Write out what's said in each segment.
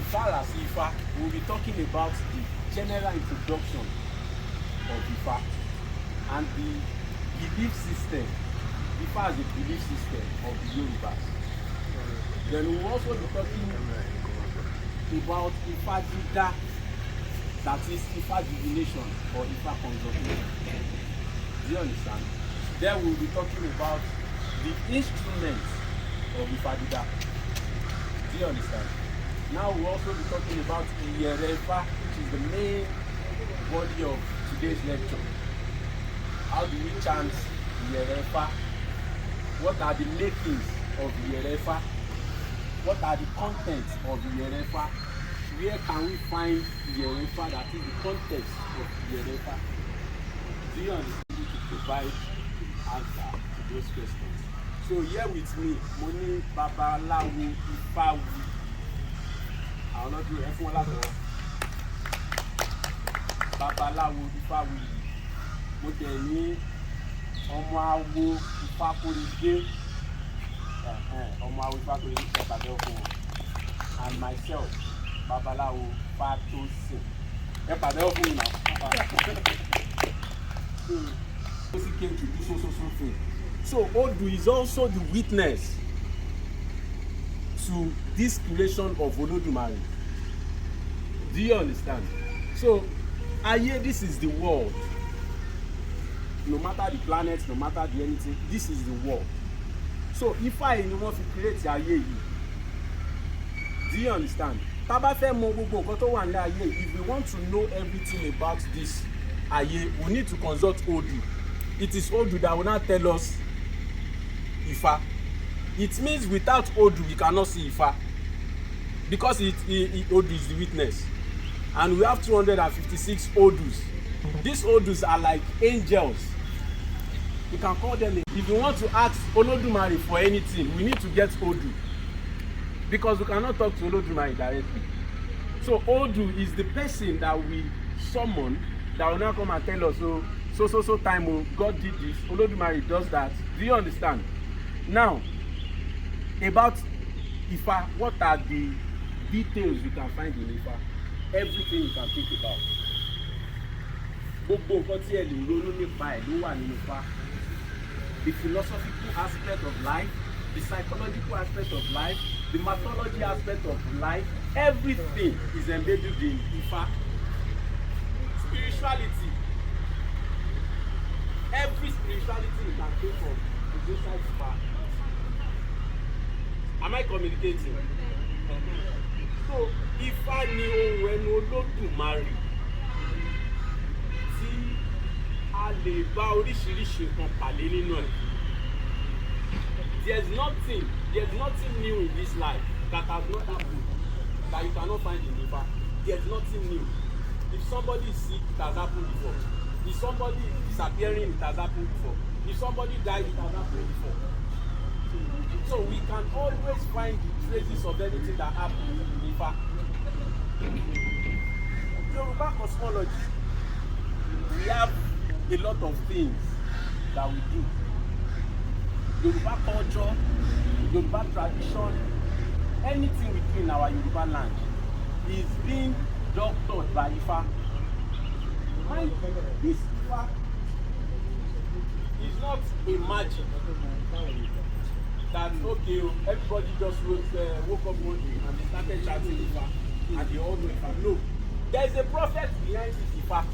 far as Ifa, we'll be talking about the general introduction of Ifa and the belief system. Ifa is a belief system of the Yorubas. Then we'll also be talking about Ifa Dida, that is Ifa divination or Ifa consultation. Do you understand? Then we'll be talking about the instruments of Ifa Dida. Do you understand? Now we'll also be talking about Iyerefa, which is the main body of today's lecture. How do we chant Iyerefa? What are the makings of Iyerefa? What are the contents of Iyerefa? Where can we find Iyerefa, that is the context of Iyerefa? Do you understand? To provide answer to those questions. So here with me, Moni Babalawo Ifawu. Àwọn ọlọ́dún ẹ fún wọn látọwọ́. Babalawo Ifawu yìí. Mo dẹ̀ ní ọmọ awo Ifákóredé. Ọmọ awo Ifákóredé ṣe pàdé ọkọ wọn. And myself, Babalawo Fatosin. Ẹ pàdé ọkọ mi náà. He came to do so thing. So Odu is also the witness to this creation of Olodumare. Do you understand? So Aye, this is the world. No matter the planets, no matter the anything, this is the world. So if I want to create Aye yìí, do you understand? Tá bá fẹ́ mọ̀ gbogbo nǹkan tó wà ní Aye, if we want to know everything about this Aye, we need to consult Odu. It is Odu that will now tell us Ifa. It means without Odu we cannot see Ifa, because Odu is the witness, and we have 256 Odus. These Odus are like angels. You can call them. If you want to ask Olodumare for anything, we need to get Odu, because we cannot talk to Olodumare directly. So Odu is the person that we summon, that will now come and tell us, so time, oh, God did this, Olodumare does that. Do you understand? Now, about Ifa, what are the details you can find in Ifa? Everything you can think about. Gbogbo nǹkan tí ẹ lè ronú nípa ẹ̀ ló wà nínú Ifa. The philosophical aspect of life, the psychological aspect of life, the mythology aspect of life, everything is embedded in Ifa. Spirituality. Every spirituality you can think of is inside Ifa. Am I communicating? So Ifa ni ohun ẹnu Olódùmarè tí a lè bá oríṣiríṣi nǹkan pàdé nínú ẹ̀. There's nothing new in this life that has not happened that you cannot find in Ifa. There's nothing new. If somebody is sick, it has happened before. If somebody is disappearing, it has happened before. If somebody died, it has happened before. So we can always find the traces of anything that happened in Ifa. Yoruba cosmology, we have a lot of things that we do. Yoruba culture, Yoruba tradition, anything we do in our Yoruba land is being doctored by Ifa. Mind this Ifa is not a magic that, okay, everybody just woke up one day and they started chanting Ifa and they all know Ifa. No, there's a prophet behind this Ifa.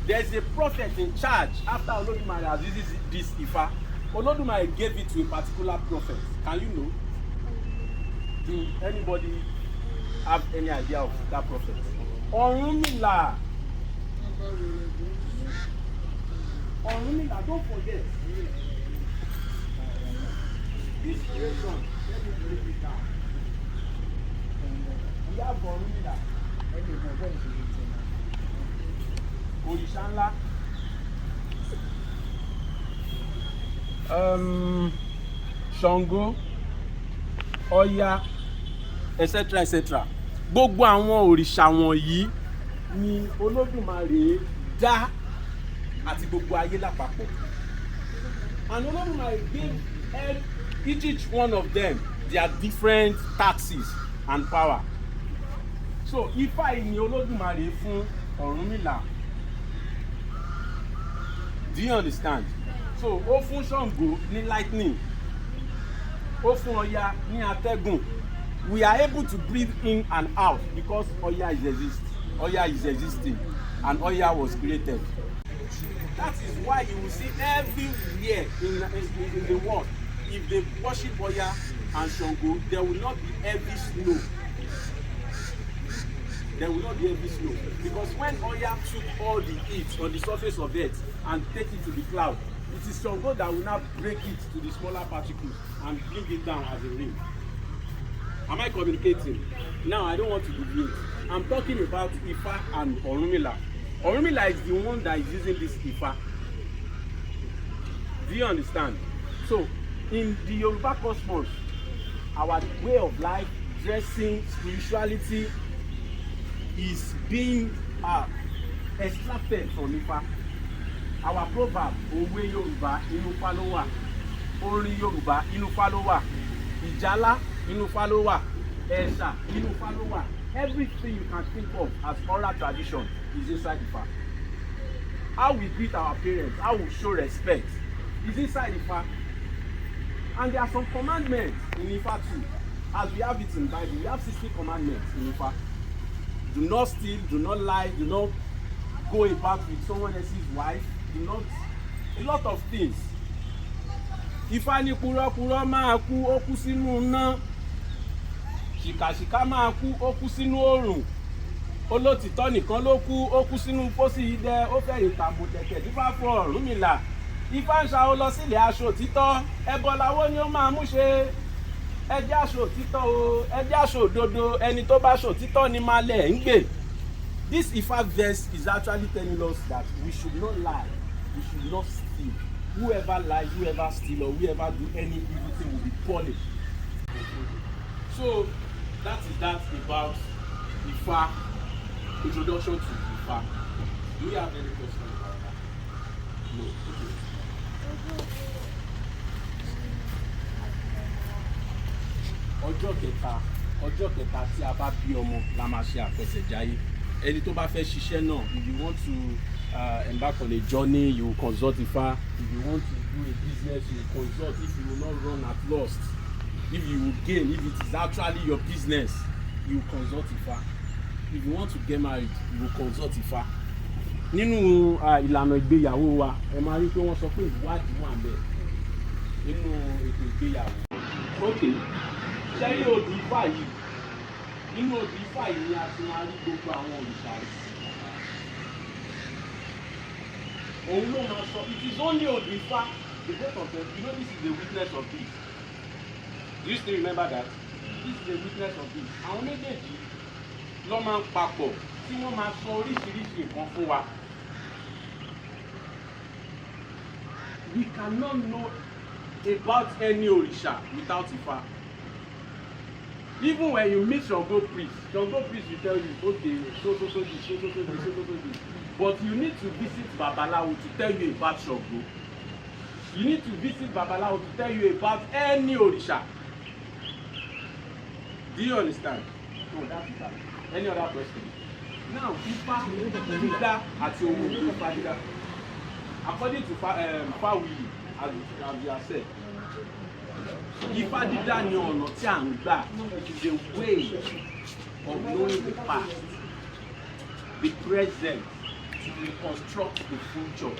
There's a prophet in charge. After Olodumare has used this Ifa, Olodumare gave it to a particular prophet. Can you know? Do anybody have any idea of that prophet? Orunmila. Orunmila, don't forget. This creation, let me break it down. We have Orunmila. Òrìṣà ńlá. Ṣàngó, Ọya, etc. Gbogbo àwọn òrìṣà wọ̀nyí ni Olódùmarè dá àti gbogbo ayé lápapọ̀. And Olódùmarè gave each one of them their different taxes and power. So Ifá yìí ni Olódùmarè fún Ọ̀rúnmìlà. Do you understand? So ó fún Ṣàngó ní lightning, ó fún Ọya ní atẹ́gùn. We are able to breathe in and out because Ọya is existing and Ọya was created. That is why you will see everywhere in the world, if they worship Ọya and Ṣàngó, there will not be heavy snow. There will not be heavy snow, because when Ọya took all the heat on the surface of earth and take it to the cloud, it is Ṣàngó that will now break it to the smaller particles and bring it down as a rain. Am I communicating? Now I don't want to deviate. I'm talking about Ifá and Ọ̀rúnmìlà. Ọ̀rúnmìlà is the one that is using this Ifá. Do you understand? So in the Yoruba cosmos, our way of life, dressing, spirituality is being extracted from Ifá. Our proverb, òwe Yorùbá inú Ifá ló wà, orin Yorùbá inú Ifá ló wà, ìjálá inú Ifá ló wà, ẹ̀sà inú Ifá ló wà. Everything you can think of as oral tradition is inside Ifá. How we greet our parents, how we show respect is inside Ifá. And there are some commandments in Ifá too. As we have it in the Bible, we have 60 commandments in Ifá. Do not steal, do not lie, do not go about with someone else's wife, do not, a lot of things. Ifá ní purọ́purọ́ máa kú, ó kú sínú iná. Ṣìkàṣìkà máa kú, ó kú sínú oòrùn. Olótìtọ́ nìkan ló kú, ó kú sínú pósí idẹ, ó fẹ̀yìn tàbùtẹ̀kẹ̀ dífá fún Ọ̀rúnmìlà. Ifá ń ṣàwó lọ sílẹ̀ aṣọ òtítọ́, ẹbọ làwọn ni ó máa mú ṣe. Ẹjẹ́ aṣọ òtítọ́ o, ẹjẹ́ aṣọ òdodo, ẹni tó bá aṣọ òtítọ́ ni máa lẹ̀ ń gbè. This Ifá verse is actually telling us that we should not lie, we should not steal. Whoever lies, whoever steal, or whoever do any evil thing will be punished. So that is that about Ifá, introduction to Ifá. Do you have any questions about that? No. Okay. Ọjọ́ kẹta tí a bá bí ọmọ la máa ṣe àfẹsẹ̀jayé. Ẹni tó bá fẹ́ ṣiṣẹ́ náà, if you want to embark on a journey, you will consult Ifá. If you want to do a business, you will consult. If you will not run at lost, if you will gain, if it is actually your business, you will consult Ifá. If you want to get married, you will consult Ifá. Nínú ìlànà ìgbéyàwó wa, ẹ máa rí pé wọ́n sọ pé ìwádìí wà ńbẹ̀ nínú ètò ìgbéyàwó. Okay. Ṣẹ́rí odi Ifá yìí, nínú odi Ifá yìí ni a ti máa rí gbogbo àwọn òrìṣà yìí. Òun ló máa sọ, it is only odi Ifá, the both of them, you know this is the witness of this. Do you still remember that? This is the witness of this. Àwọn méjèèjì ló máa ń papọ̀ tí wọ́n máa sọ oríṣiríṣi nǹkan fún wa. We cannot know about any òrìṣà without Ifá. Even when you meet Ṣàngó priest will tell you, okay, so this. But you need to visit Babalawo to tell you about Ṣàngó. You need to visit Babalawo to tell you about any òrìṣà. Do you understand? No, that is that. Any other question? Now, Ifá dídá àti ohun èlò Ifá dídá. According to Fáwìlì, as you have said, Ifá dídá ni ọ̀nà tí à ń gbà. It is a way of knowing the past, the present, to reconstruct the future.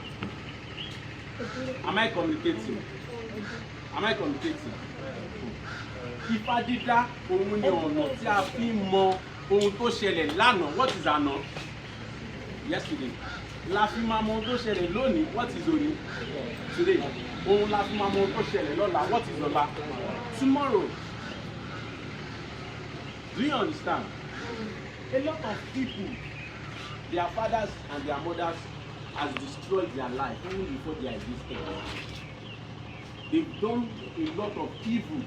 Am I communicating? Ifá dídá òun ni ọ̀nà tí a fi mọ ohun tó ṣẹlẹ̀ lánàá. What is àná? Yesterday. La fi máa mọ ohun tó ṣẹlẹ̀ lónìí. What is òní? Today. Òun la fi máa mọ ohun tó ṣẹlẹ̀ lọ́la. What is ọ̀la? Tomorrow. Do you understand? A lot of people, their fathers and their mothers has destroyed their life even before they existed. They've done a lot of evil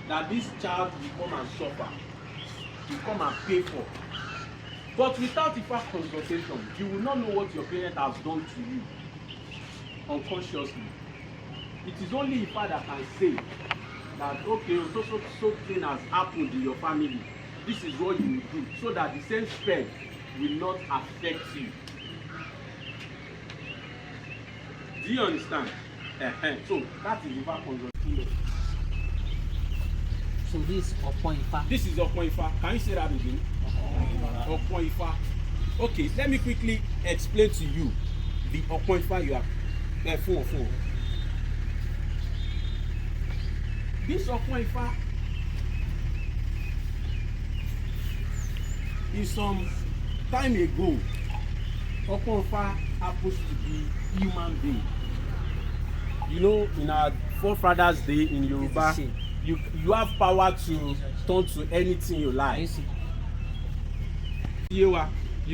that this child will come and suffer, will come and pay for. But without Ifá consultation, you will not know what your parent has done to you unconsciously. It is only Ifá that can say that, okay, so thing has happened in your family. this is what you will do so that the same spell will not affect you. Do you understand? So that is Akifákan-òdodo. So this is Ọpọ́n Ifá. This is Ọpọ́n Ifá. Can you say that again? Ọpọ́n Ifá. Okay, let me quickly explain to you the Ọpọ́n Ifá you have. Phone. This Ọpọ́n Ifá is some time ago. Ọpọ́n Ifá happens to be human being. You know, in our forefathers' day in Yoruba, you have power to turn to anything you like. You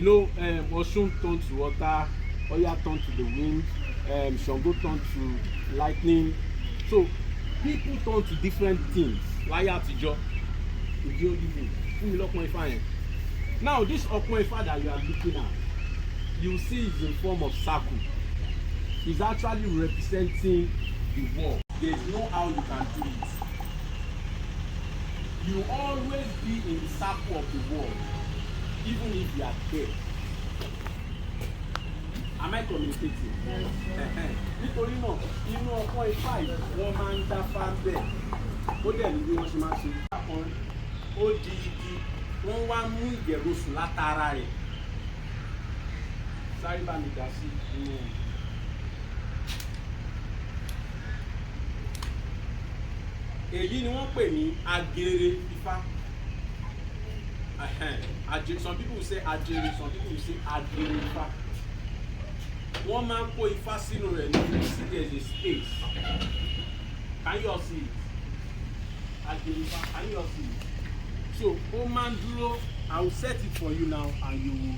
know, Osun turned to water, Oya turned to the wind, Shango turned to lightning. So people turn to different things. Láyé àtijọ́, ìdí òdìbò, fún mi lọ́pọ́n Ifá yẹn. Now this Ọpọ́n Ifá that you are looking at, you see is in form of circle. It's actually representing the world. There is no how you can do it. You always be in the circle of the world, even if you are dead. Am I communicating? Nítorí náà, inú Ọpọ́n Ifá yìí wọ́n máa ń dáfá bẹ́ẹ̀. Ó dẹ̀ ní bí wọ́n ṣe máa ṣe. Ó di igi, wọ́n wá mú ìgbẹ̀rosùn látara rẹ̀. Sáré bá mi dá sí inú. Èyí ni wọ́n pè ní agere Ifá. Some people will say agere, some people will say agere Ifá. Wọ́n máa ń kó Ifá sínú rẹ̀ ní see there is a space. Can you all see it? Agere Ifá, can you all see it? So ó máa ń dúró. I will set it for you now and you will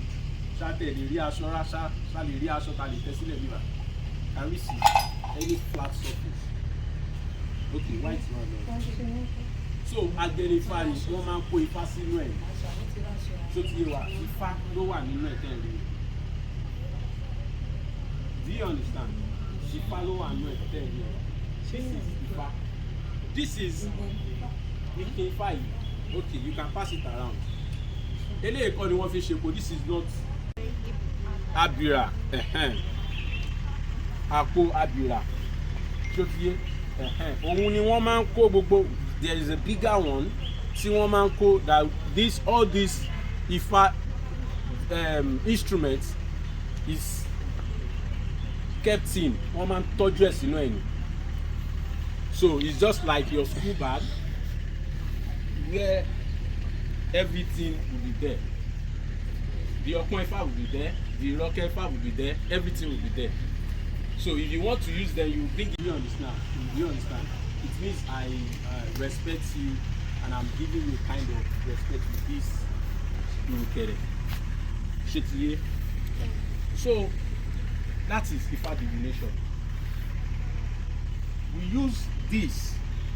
ṣáàtẹ̀ lè rí aṣọ rásá ṣá lè rí aṣọ ta lè tẹ́ sílẹ̀ níbà. Can we see any flat surface? Okay, white one. So agere Ifá ni wọ́n máa ń kó Ifá sínú ẹ̀. So ti yé wa Ifá ló wà nínú ẹ̀ tẹ́ ẹ̀ rí. Do you understand? Ifá ló wà nínú ẹ̀ tẹ́ ẹ̀ rí. This is Ifá. This is Ike Ifá yìí. Okay, you can pass it around. Eléyìí kọ́ ni wọ́n fi ṣe po. This is not abira. Àpò abira. So ti yé. Òun ni wọ́n máa ń kó gbogbo. There is a bigger one tí wọ́n máa ń kó that all these Ifá instruments is kept in. Wọ́n máa ń tọ́jú ẹ̀ sínú ẹ̀ ni. So it's just like your school bag where everything will be there. The Ọpọ́n Ifá will be there, the Ìrọ̀kẹ́ Ifá will be there, everything will be there. So if you want to use them, you bring it. You understand? You understand? It means I respect you and I'm giving you kind of respect with this Ìrùkẹ̀rẹ̀. Ṣètìyé. So that is Ifá divination. We use this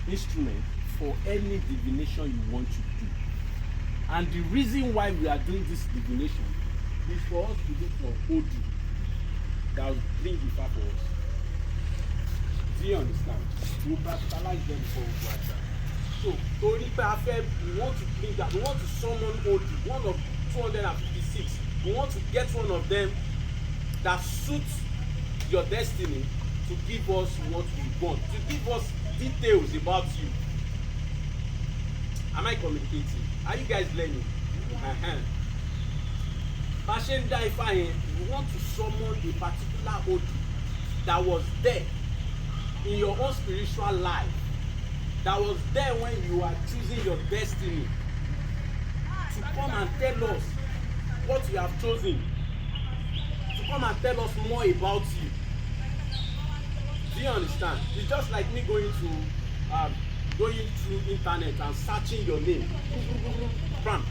instrument for any divination you want to do. And the reason why we are doing this divination is for us to look for Odu that will bring Ifá for us. Do you understand? We practicalize them before we go outside. So, torí pé a fẹ́, we want to bring that, we want to summon Odu, one of 256. We want to get one of them that suits your destiny to give us what we want, to give us details about you. Am I communicating? Are you guys learning? Bá ṣe ń dá Ifá yẹn, we want to summon a particular Odu that was there in your own spiritual life, that was there when you are choosing your destiny, to come and tell us what you have chosen, to come and tell us more about you. Do you understand? It's just like me going through internet and searching your name. Bam.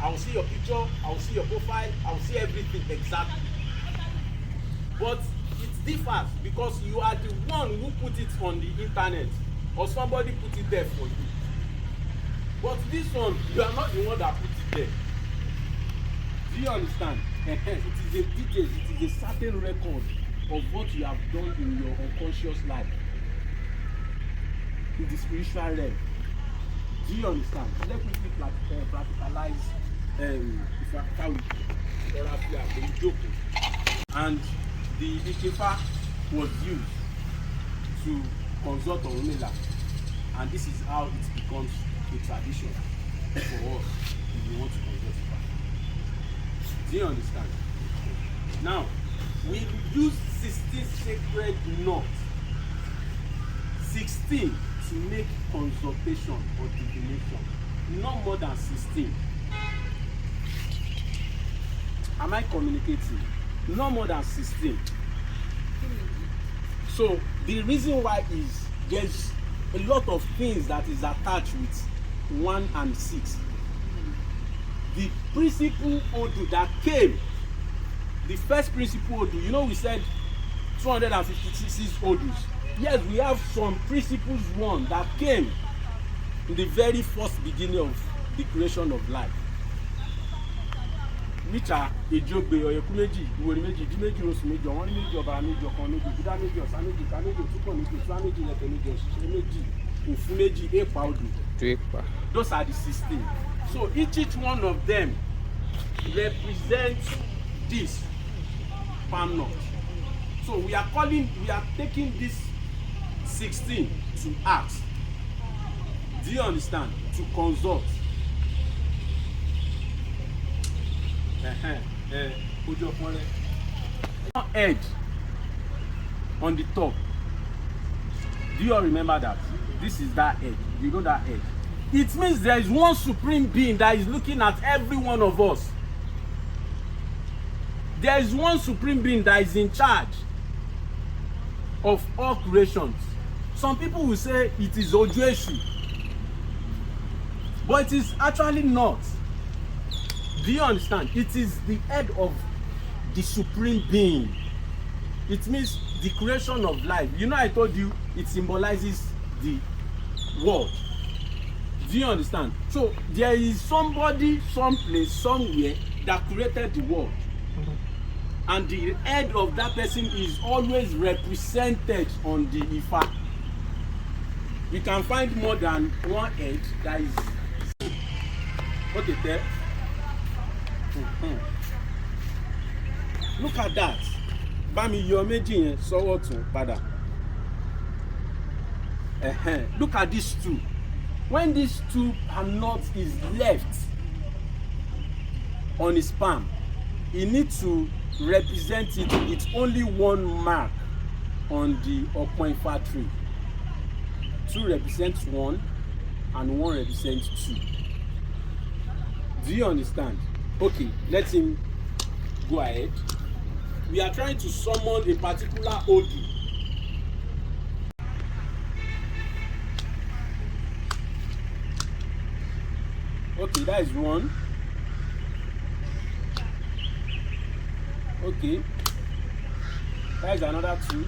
I will see your picture, I will see your profile, I will see everything exactly. But it differs because you are the one who put it on the internet or somebody put it there for you. But this one, you are not the one that put it there. Do you understand? It is a detail, it is a certain record of what you have done in your unconscious life, in the spiritual realm. Do you understand? Let me practicalize and the Ikefa was used to consult Orunmila, and this is how it becomes a tradition for us if we want to consult Ifa. Do you understand? Now, we use 16 sacred knots, 16 to make consultation or divination, not more than 16. Am I communicating? No more than 16. So the reason why is there's a lot of things that is attached with 1 and 6. The principle Odu that came, the first principle Odu, you know, we said 256 Odus. Yes, we have some principles one that came in the very first beginning of the creation of life. Which are Ejogbe, Oyekumeji, Iworimeji, Dimeji, Rosumeji, Owonimeji, Obarameji, Okanmeji, Budameji, Osameji, Kameji, Otukomeji, Tuameji, Lekemeji, Oshimeji, Ofumeji, Epa Odu. Those are the 16. So each one of them represents this palm knot. So we are taking this 16 to ask. Do you understand? To consult. Head on the top. Do you all remember that? This is that head. You know that head. It means there is one supreme being that is looking at every one of us. There is one supreme being that is in charge of all creations. Some people will say it is Ojuesu, but it is actually not. Do you understand? It is the head of the supreme being. It means the creation of life. You know, I told you it symbolizes the world. Do you understand? So there is somebody, someplace, somewhere that created the world. And the head of that person is always represented on the Ifa. You can find more than one head that is okay there. Look at that. Bami yo meji yen sowo tun pada. Look at these two. When these two knot is left on his palm, he needs to represent it with only one mark on the Okon-Ifa tree. 2 represents 1 and 1 represents 2. Do you understand? Okay, let him go ahead. We are trying to summon a particular Odu. Okay, that is 1. Okay, that is another 2.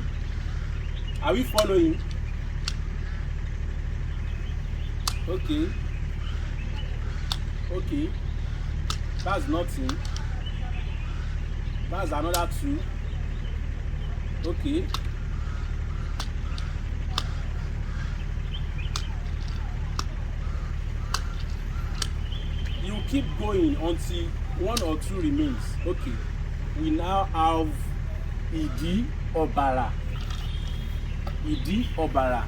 Are we following? Okay. Okay, that's nothing. That's another 2. Okay. You keep going until 1 or 2 remains. Okay. We now have Idi Obara. Idi Obara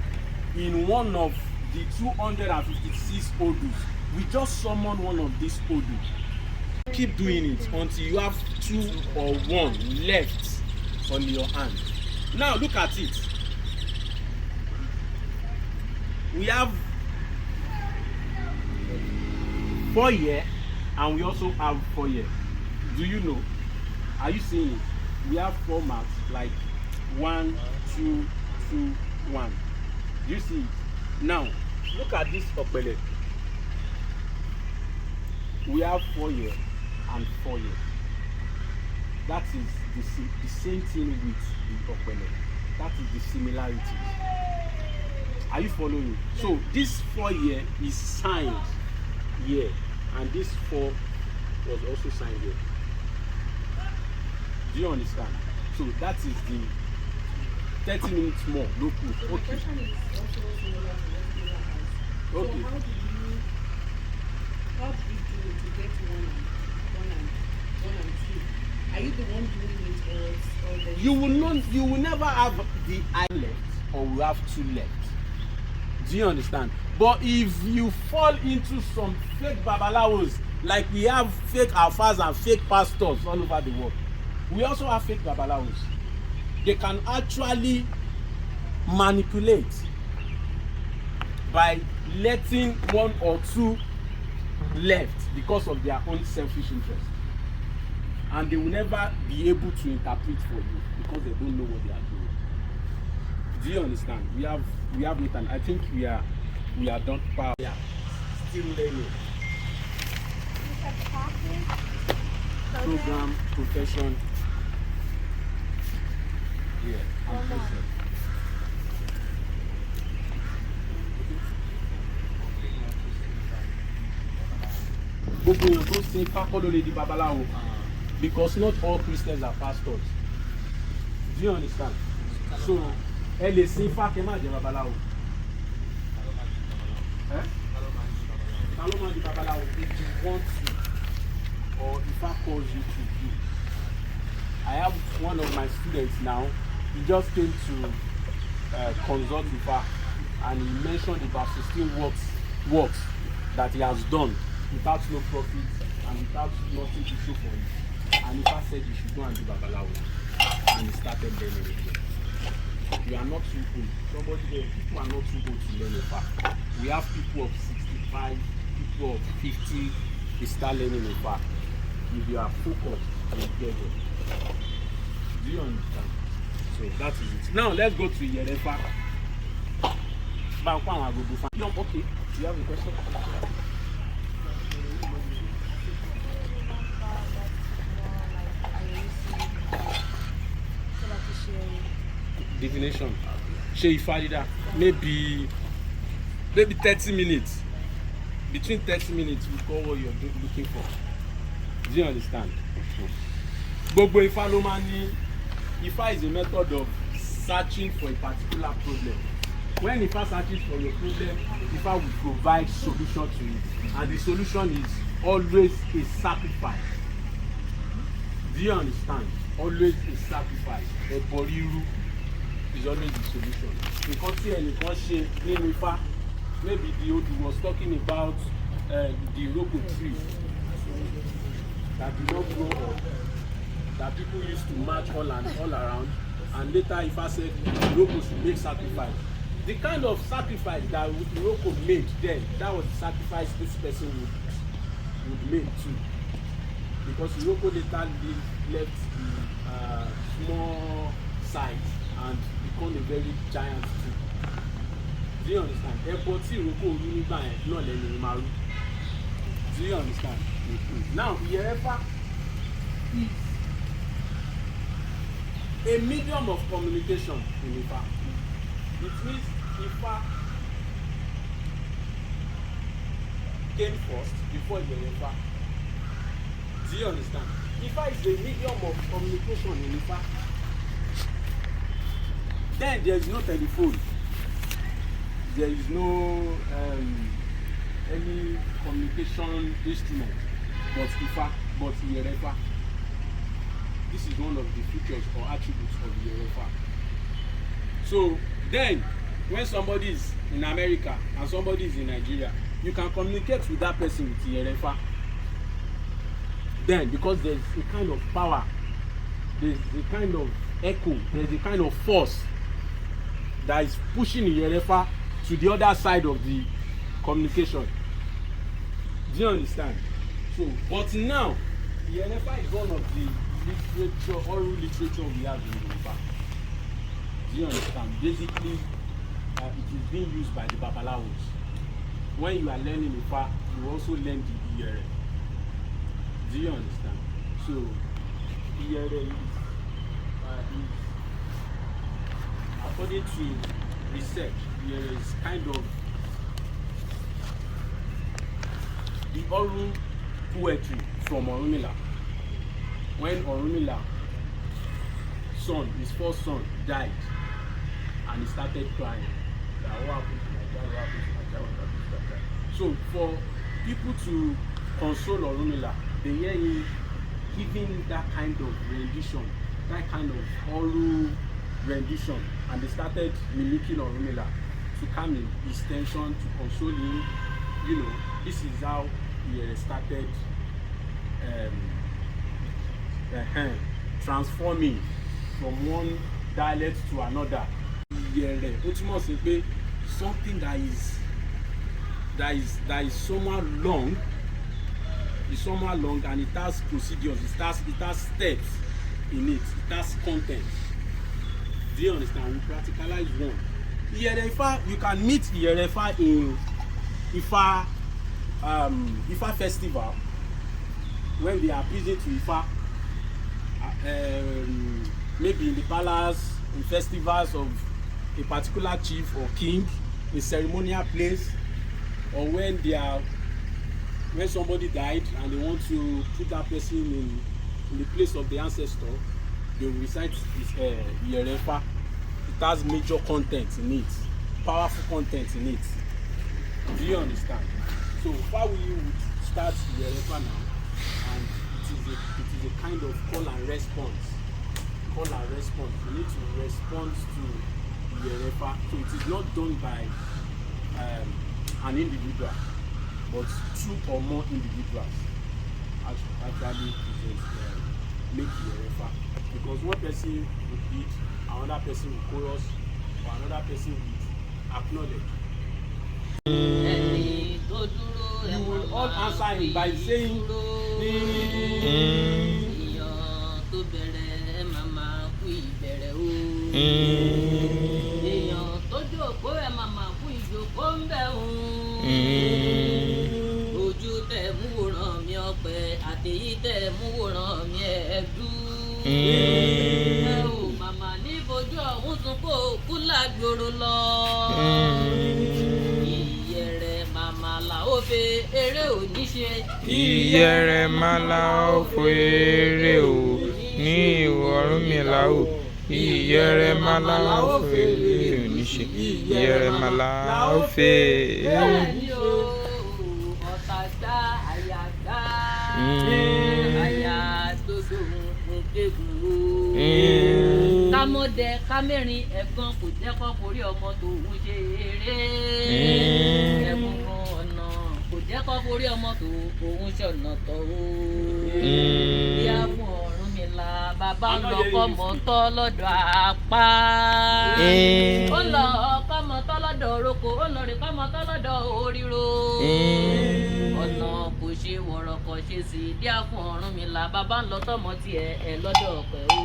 in one of the 256 Odus. We just summon one of these Odus. Keep doing it until you have 2 or 1 left on your hand. Now look at it. We have 4 here and we also have 4 here. Do you know? Are you seeing it? We have 4 marks like 1, 2, 2, 1. Do you see it? Now look at this Opele. We have 4 here and 4 here. That is the same thing with the Opele. That is the similarities. Are you following? So this 4 here is signed here, and this 4 was also signed here. Do you understand? So that is the 30 minutes more. No proof. Okay. Okay. you will never have the eye left or will have two left. Do you understand? But if you fall into some fake babalawos, like we have fake alfas and fake pastors all over the world, we also have fake babalawos. They can actually manipulate by letting one or two left because of their own selfish interest, and they will never be able to interpret for you because they don't know what they are doing. Do you understand? We have Nathan. I think we are done. We are still learning. Program, profession, yeah, and person. Gbogbo èèyàn tó sin Ifá kọ́ ló lè di babaláwo, because not all Christians are pastors. Do you understand? So ẹ lè sin Ifá kẹ́ má jẹ́ babaláwo. Ta ló máa di babaláwo if you want to, or Ifá calls you to do. I have one of my students now. He just came to consult Ifá, and he mentioned about 16 works that he has done without no profit and without nothing to show for it. And Ifá said you should go and do babalawo, and he started learning again. You are not too old. People are not too old to learn Ifá. We have people of 65, people of 50, they start learning Ifá. If you are focused, you get it. Do you understand? So that is it. Now let's go to Yerefa. Okay, do you have a question? Divination. Shey Ifarida. Maybe 30 minutes. Between 30 minutes, we call what you're looking for. Do you understand? Gbogbo Ifá ló máa ní. Ifá is a method of searching for a particular problem. When Ifá searches for your problem, Ifá will provide solution to it, and the solution is always a sacrifice. Do you understand? Always a sacrifice. Ẹbọ rírú is always the solution. Because tí ẹnìkan ṣe nínú Ifá, maybe the old was talking about the Iroko tree that did not grow up, that people used to march all around, and later Ifá said Iroko should make sacrifice. The kind of sacrifice that Iroko made then, that was the sacrifice this person would make too. Because Iroko later left the small size and become a very giant tree. Do you understand? Ẹbọ tí Iroko rú nígbà yẹn náà lẹ́nu máa rú. Do you understand? Now, Yerefa is a medium of communication in Ifá. It means Ifá came first before Yerefa. Do you understand? Ifá is a medium of communication in Ifá. Then there is no telephone. There is no any communication instrument but Ifá, but Yerefa. This is one of the features or attributes of Yerefa. So then, when somebody is in America and somebody is in Nigeria, you can communicate with that person with Yerefa. Then, because there's a kind of power, there's a kind of echo, there's a kind of force that is pushing Yerefa to the other side of the communication. Do you understand? So, but now, Yerefa is one of the oral literature we have in Yoruba. Do you understand? Basically, it is being used by the babalawos. When you are learning Ifá, you also learn the Iyere. Do you understand? So, Iyere is according to research, Iyere is kind of the oral poetry from Orunmila. When Orunmila son, his first son, died, and he started crying. What happened to my child? What happened to my child? What happened to my child? So for people to console Orunmila, they hear him giving that kind of rendition that kind of oral rendition, and they started mimicking Orunmila to calm his tension, to console him. You know, this is how he started transforming from one dialect to another. Something that is somewhat long, and it has procedures, it has steps in it, it has content. Do you understand? We practicalize one. Iyerefa, you can meet Iyerefa in Ifa festival when they are pleasing to Ifa, maybe in the palace, in festivals of a particular chief or king, a ceremonial place, or when somebody died and they want to put that person in the place of the ancestor, they will recite Iyerefa. It has major content in it, powerful content in it. Do you understand? So why will you start Iyerefa now? And it is a kind of call and response. You need to respond to Iyerefa. So it is not done by an individual, but two or more individuals actually make Iyerefa. Because one person will lead, another person will chorus, or another person will acknowledge. You will all answer him by saying, màmá ní bojú ọ̀hún tún kó kú lágbóró lọ. Ìyẹ̀rẹ̀ màmá là ó fẹ́ eré òní ṣe. Ìyẹ̀rẹ̀ màlà ó fẹ́ eré ò ní Ọ̀rúnmìlà o. Ìyẹ̀rẹ̀ màlà ó fẹ́ eré òní ṣe. Ìyẹ̀rẹ̀ màlà ó fẹ́. Bẹ́ẹ̀ni o, ọ̀tá gbá àyà gbá. Àyà gbogbo nkégun o. Kámọ́dé kámẹ́rin ẹ̀gbọ́n kò jẹ́ kọ́ forí ọmọ tòun ṣe eré. Ẹ̀gbọ́n ọ̀nà kò jẹ́ kọ́ forí ọmọ tòun ṣọ̀nà tọ̀ o. Ìyá fún Ọ̀rúnmìlà bàbá ń lọ kọ́mọ tọ́ lọ́dọ̀ apá. Ó lọ kọ́mọ tọ́ lọ́dọ̀ oroko, ó lọ rí kọ́mọ tọ́ lọ́dọ̀ oríro. Ọ̀nà kò ṣe wọ̀rọ̀ kò ṣe sí díà fún Ọ̀rúnmìlà bàbá ń lọ tọ́mọ tiẹ̀ lọ́dọ̀ ọ̀pẹ o.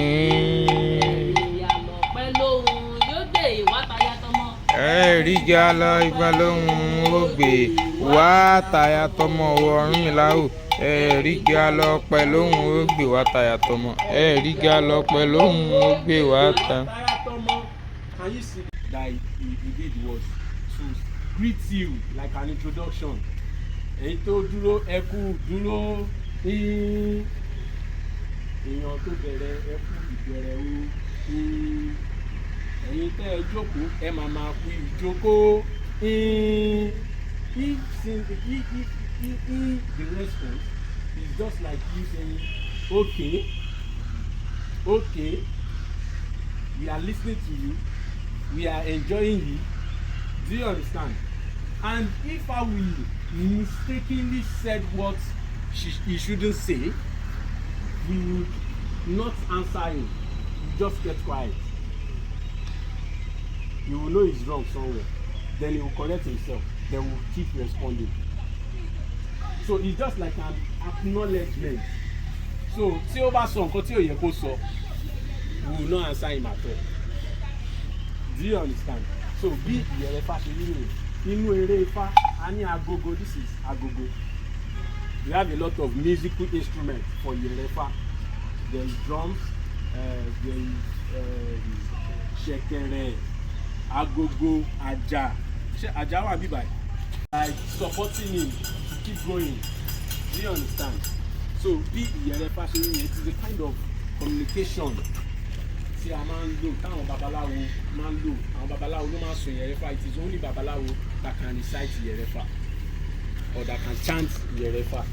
Ẹ̀rí àlọ́ pẹ́ lóhùn yóò gbé ìwà tayá tọmọ. Ẹ̀rí gẹ́ alọ́ ìgbà lóhùn ó gbé wá tayá tọmọ Ọ̀rúnmìlà o. Ẹ̀rí gẹ́ alọ́ pẹ́ lóhùn ó gbé wá tayá tọmọ. Ẹ̀rí gẹ́ alọ́ pẹ́ lóhùn ó gbé wá tayá tọmọ. Can you see that he did was to greet you like an introduction? Èyí tó dúró ẹkú dúró èèyàn tó bẹ̀rẹ̀ ẹkú ìbẹ̀rẹ̀ o. Ẹ̀yin tẹ́ ẹ jókòó ẹ máa kú ìjókòó. The response is just like you saying, okay, we are listening to you, we are enjoying you. Do you understand? And if I will mistakenly said what he shouldn't say, we would not answer him. We just get quiet. You will know he's wrong somewhere. Then he will correct himself. Then we'll keep responding. So it's just like an acknowledgement. So tí ó bá sọ nǹkan tí ó yẹ kó sọ, we will not answer him at all. Do you understand? So bí Iyerefa ṣe rí nìyẹn. Nínú eré Ifá a ní agogo. This is agogo. We have a lot of musical instruments for Iyerefa. There is drums, there is ṣẹ̀kẹ̀rẹ̀, agogo, àjà. Ṣé àjà wà bí báyìí? Like supporting him to keep going. Do you understand? So bí Iyerefa ṣe rí nìyẹn, it is a kind of communication tí a máa ń lò, táwọn babaláwo máa ń lò. Àwọn babaláwo ló máa ń sọ Iyerefa. It is only babaláwo that can recite Iyerefa or that can chant Iyerefa.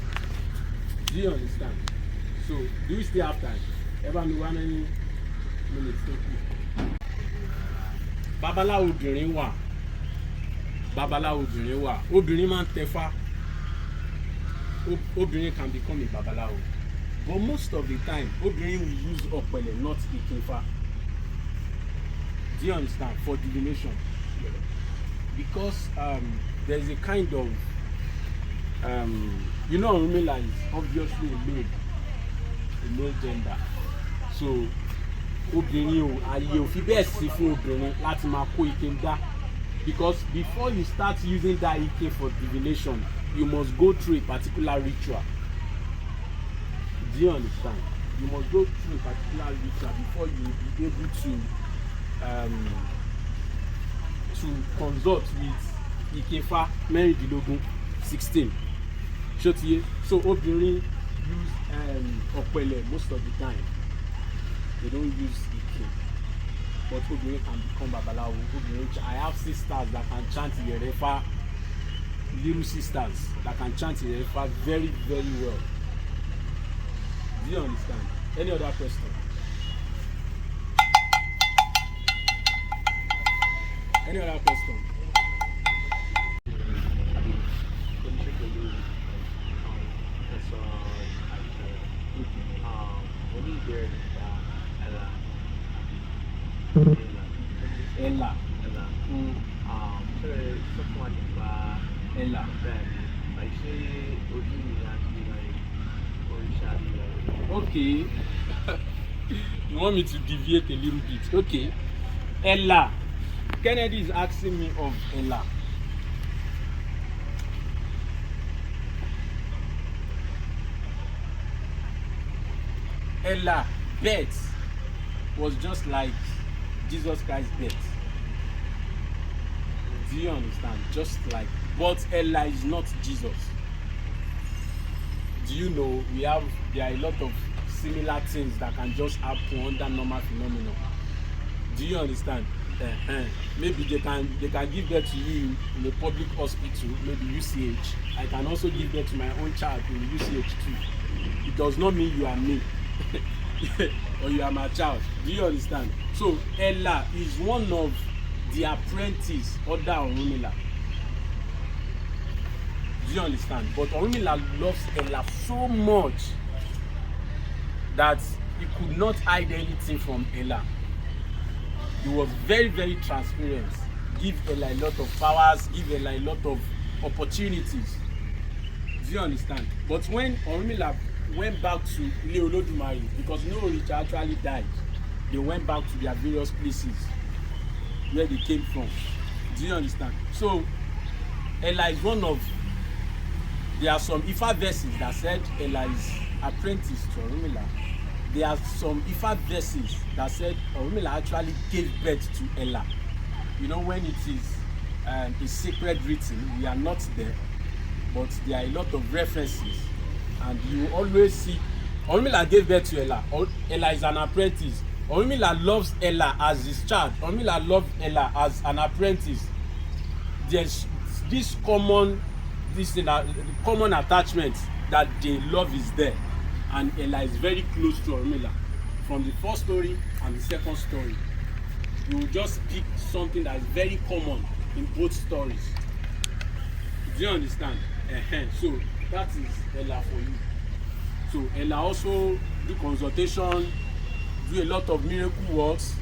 Do you understand? So do we still have time? ẹ bá mi wá mẹ́ni minutes tó kù. Babaláwo obìnrin wà. Babaláwo obìnrin wà. Obìnrin máa ń tẹfá. Obìnrin can become a babaláwo. But most of the time, obìnrin will use ọ̀pẹ̀lẹ̀, not Akifá. Do you understand? For divination. Because there's a kind of you know, Orunmila is obviously a male gender. So obìnrin o ayé ò fi bẹ́ẹ̀ sí fún obìnrin láti máa kó ike dá, because before you start using that ike for divination, you must go through a particular ritual. Do you understand? You must go through a particular ritual before you will be able to consult with Ikefa mẹ́rìndínlógún 16. Ṣótiyé. So obìnrin use ọ̀pẹ̀lẹ̀ most of the time. They don't use ike. But obìnrin can become babaláwo. I have sisters that can chant Ìyẹ̀rẹ̀fá, little sisters that can chant Ìyẹ̀rẹ̀fá very, very well. Do you understand? Any other question? Any other question? Ella. Ella. Okay. You want me to deviate a little bit? Okay. Ella. Kennedy is asking me of Ella. Ella, birth was just like Jesus Christ's birth. Do you understand? Just like, but Ella is not Jesus. Do you know there are a lot of similar things that can just happen under normal phenomena? Do you understand? Maybe they can give birth to you in a public hospital, maybe UCH. I can also give birth to my own child in UCH too. It does not mean you are me or you are my child. Do you understand? So Ella is one of the apprentice under Orunmila. Do you understand? But Orunmila loves Ella so much that he could not hide anything from Ella. He was very, very transparent. Give Ella a lot of powers, give Ella a lot of opportunities. Do you understand? But when Orunmila went back to Ile Olodumare, because no Orija actually died, they went back to their various places where they came from. Do you understand? So Ella is one of, there are some Ifa verses that said Ella is apprentice to Orunmila. There are some Ifa verses that said Orunmila actually gave birth to Ella. You know, when it is a sacred written, we are not there, but there are a lot of references, and you always see Orunmila gave birth to Ella. Ella is an apprentice. Orunmila loves Ella as his child. Orunmila loves Ella as an apprentice. There's this common attachment that they love is there, and Ella is very close to Orunmila from the first story and the second story. You will just pick something that is very common in both stories. Do you understand? So that is Ella for you. So Ella also do consultation, do a lot of miracle works,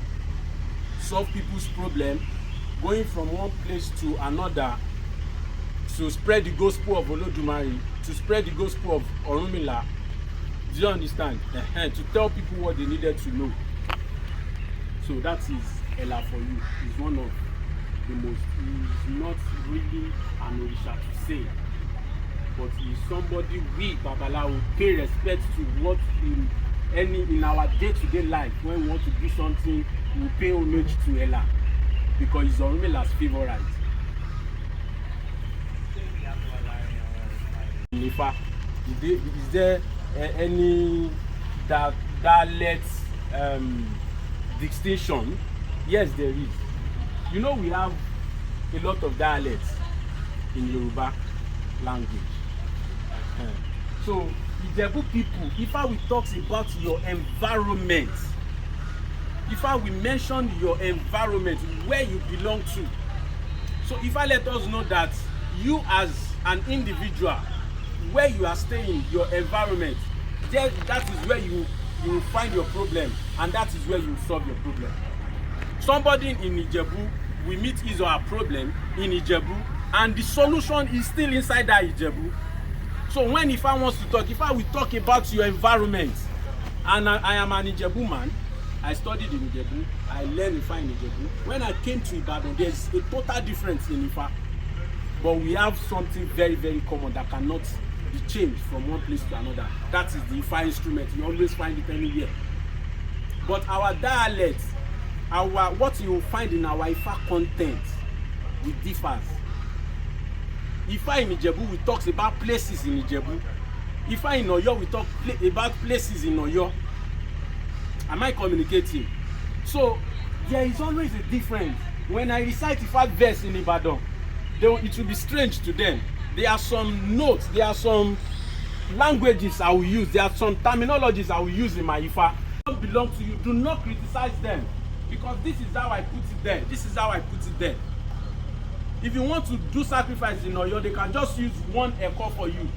solve people's problem, going from one place to another to spread the gospel of Olodumare, to spread the gospel of Orunmila. Do you understand? To tell people what they needed to know. So that is Ella for you. He's one of the most, he's not really an Orisha to say, but he's somebody we Babalawo pay respect to. What in our day-to-day life, when we want to do something, we pay homage to Ella because he's Orunmila's favorite. Ifa, is there any dialect distinction? Yes, there is. You know, we have a lot of dialects in Yoruba language. So Ijebu people, if I will talk about your environment, if I will mention your environment, where you belong to. So if I let us know that you as an individual, where you are staying, your environment, that is where you will find your problem, and that is where you will solve your problem. Somebody in Ijebu will meet his or her problem in Ijebu, and the solution is still inside that Ijebu. So when Ifa wants to talk, Ifa will talk about your environment. And I am an Ijebu man. I studied in Ijebu. I learned Ifa in Ijebu. When I came to Ibadan, there's a total difference in Ifa. But we have something very, very common that cannot be changed from one place to another. That is the Ifa instrument. You always find it anywhere. But our dialect, what you will find in our Ifa content, it differs. Ifa in Ijebu, we talk about places in Ijebu. Ifa in Oyo, we talk about places in Oyo. Am I communicating? So there is always a difference. When I recite Ifa verse in Ibadan, it will be strange to them. There are some notes, there are some languages I will use, there are some terminologies I will use in my Ifa. Don't belong to you. Do not criticize them, because this is how I put it there. This is how I put it there. If you want to do sacrifice in Oyo, they can just use 1 eko for you.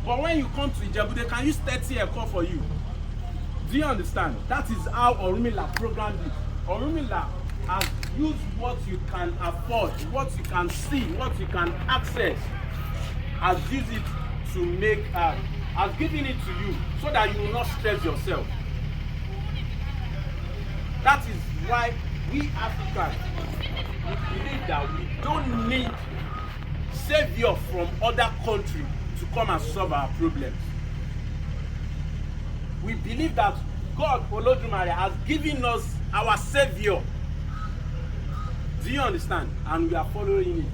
But when you come to Ijebu, they can use 30 eko for you. Do you understand? That is how Orunmila programmed it. Orunmila has used what you can afford, what you can see, what you can access, has used it to make, has given it to you so that you will not stress yourself. That is why we Africans, we believe that we don't need savior from other countries to come and solve our problems. We believe that God, Olodumare, has given us our savior. Do you understand? And we are following it.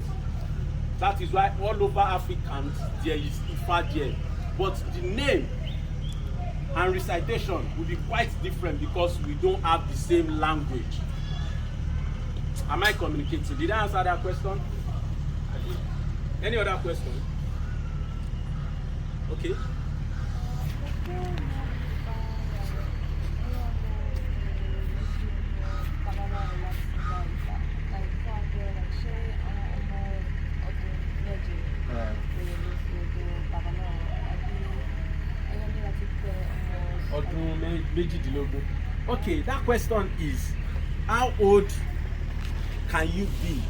That is why all over Africans there is Ifa there. But the name and recitation will be quite different because we don't have the same language. Am I communicating? Did I answer that question? Any other question? Okay. Okay, that question is, how old can you be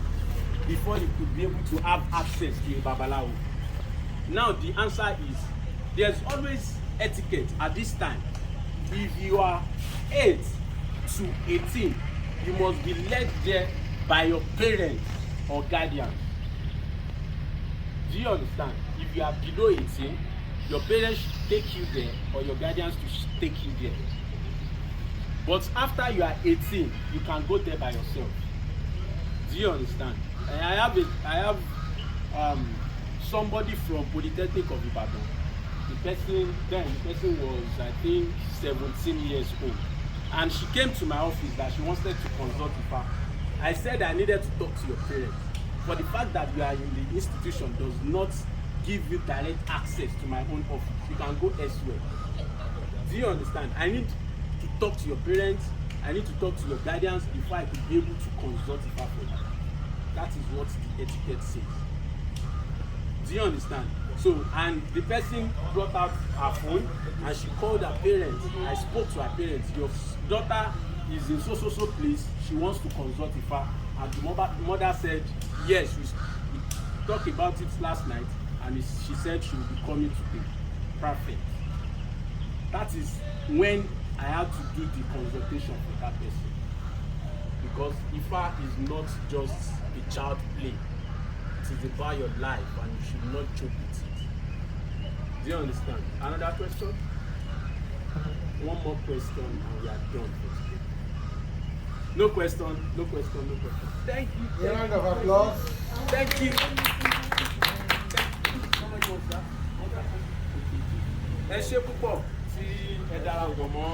before you could be able to have access to a babalawo? Now the answer is, there's always etiquette at this time. If you are 8 to 18, you must be led there by your parents or guardian. Do you understand? If you are below 18, your parents should take you there, or your guardians should take you there. But after you are 18, you can go there by yourself. Do you understand? And I have somebody from Polytechnic of Ibadan. The person was, I think, 17 years old. And she came to my office that she wanted to consult with her. I said I needed to talk to your parents. For the fact that you are in the institution does not give you direct access to my own office. You can go elsewhere. Do you understand? I need to talk to your parents. I need to talk to your guardians before I could be able to consult with her for that. That is what the etiquette says. Do you understand? So, and the person brought out her phone and she called her parents. I spoke to her parents. Your daughter is in so place. She wants to consult with her. And the mother said, yes, we talked about it last night, and she said she will be coming today. Perfect. That is when I had to do the consultation for that person. Because Ifa is not just a child play. It is about your life, and you should not joke with it. Do you understand? Another question? One more question and we are done for today. No question, no question, no question. Thank you. Round of applause. Thank you. Ẹ ṣé púpọ̀ tí ẹ darapọ̀ mọ́.